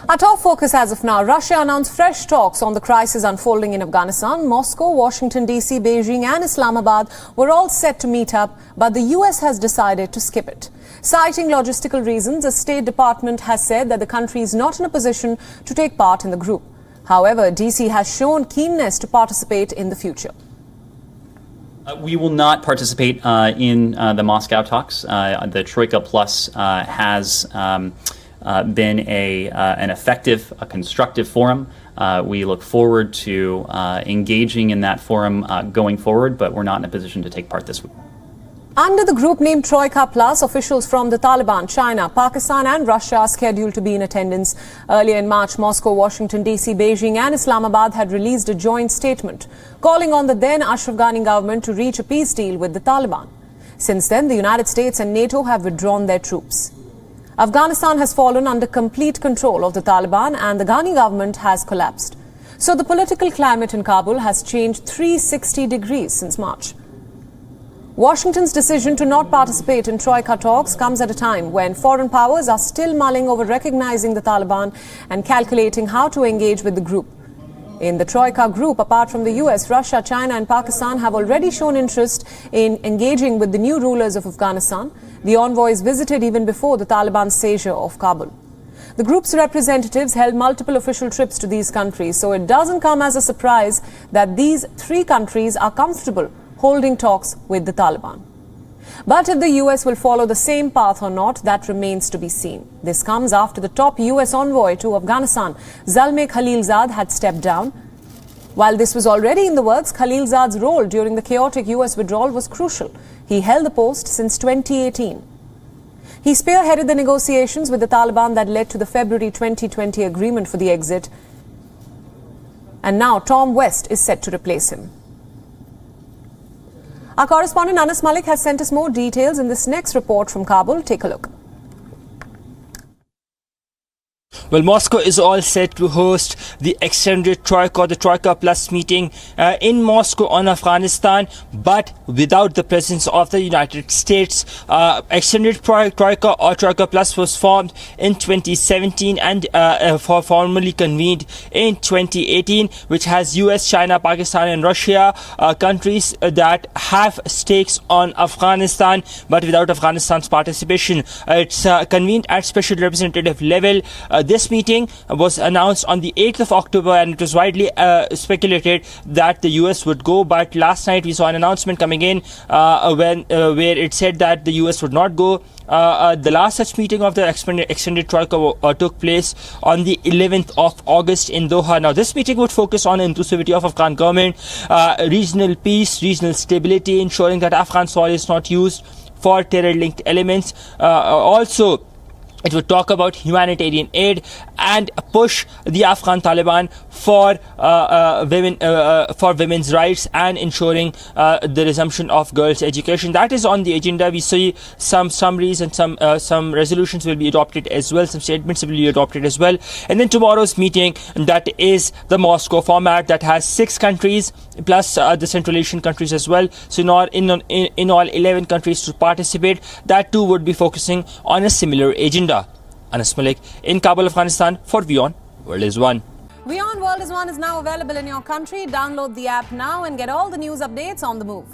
Our top focus as of now, Russia announced fresh talks on the crisis unfolding in Afghanistan. Moscow, Washington DC, Beijing and Islamabad were all set to meet up, but the US has decided to skip it. Citing logistical reasons, the State Department has said that the country is not in a position to take part in the group. However, DC has shown keenness to participate in the future. We will not participate in the Moscow talks. The Troika Plus has been an effective, constructive forum. We look forward to engaging in that forum going forward, but we're not in a position to take part this week. Under the group named Troika Plus, officials from the Taliban, China, Pakistan and Russia are scheduled to be in attendance. Earlier in March, Moscow, Washington DC, Beijing and Islamabad had released a joint statement calling on the then Ashraf Ghani government to reach a peace deal with the Taliban. Since then, the United States and NATO have withdrawn their troops. Afghanistan has fallen under complete control of the Taliban and the Ghani government has collapsed. So the political climate in Kabul has changed 360 degrees since March. Washington's decision to not participate in Troika talks comes at a time when foreign powers are still mulling over recognizing the Taliban and calculating how to engage with the group. In the Troika group, apart from the US, Russia, China and Pakistan have already shown interest in engaging with the new rulers of Afghanistan. The envoys visited even before the Taliban's seizure of Kabul. The group's representatives held multiple official trips to these countries, so it doesn't come as a surprise that these three countries are comfortable holding talks with the Taliban. But if the US will follow the same path or not, that remains to be seen. This comes after the top US envoy to Afghanistan, Zalmay Khalilzad, had stepped down. While this was already in the works, Khalilzad's role during the chaotic US withdrawal was crucial. He held the post since 2018. He spearheaded the negotiations with the Taliban that led to the February 2020 agreement for the exit. And now Tom West is set to replace him. Our correspondent Anas Mallick has sent us more details in this next report from Kabul. Take a look. Well, Moscow is all set to host the extended Troika, the Troika Plus meeting in Moscow on Afghanistan, but without the presence of the United States. Extended Troika or Troika Plus was formed in 2017 and formally convened in 2018, which has US, China, Pakistan and Russia, countries that have stakes on Afghanistan, but without Afghanistan's participation. It's convened at special representative level. This meeting was announced on the 8th of October and it was widely speculated that the US would go, but last night we saw an announcement coming in where it said that the US would not go. The last such meeting of the extended Troika took place on the 11th of August in Doha. Now, this meeting would focus on inclusivity of Afghan government, regional peace, regional stability, ensuring that Afghan soil is not used for terror-linked elements. Also, it would talk about humanitarian aid and push the Afghan Taliban for women's rights and ensuring the resumption of girls' education. That is on the agenda. We see some summaries and some resolutions will be adopted as well. Some statements will be adopted as well. And then tomorrow's meeting, that is the Moscow format that has 6 countries plus the Central Asian countries as well. So in all 11 countries to participate. That too would be focusing on a similar agenda. Anas Mallick in Kabul, Afghanistan for WION World is One. WION World is One is now available in your country. Download the app now and get all the news updates on the move.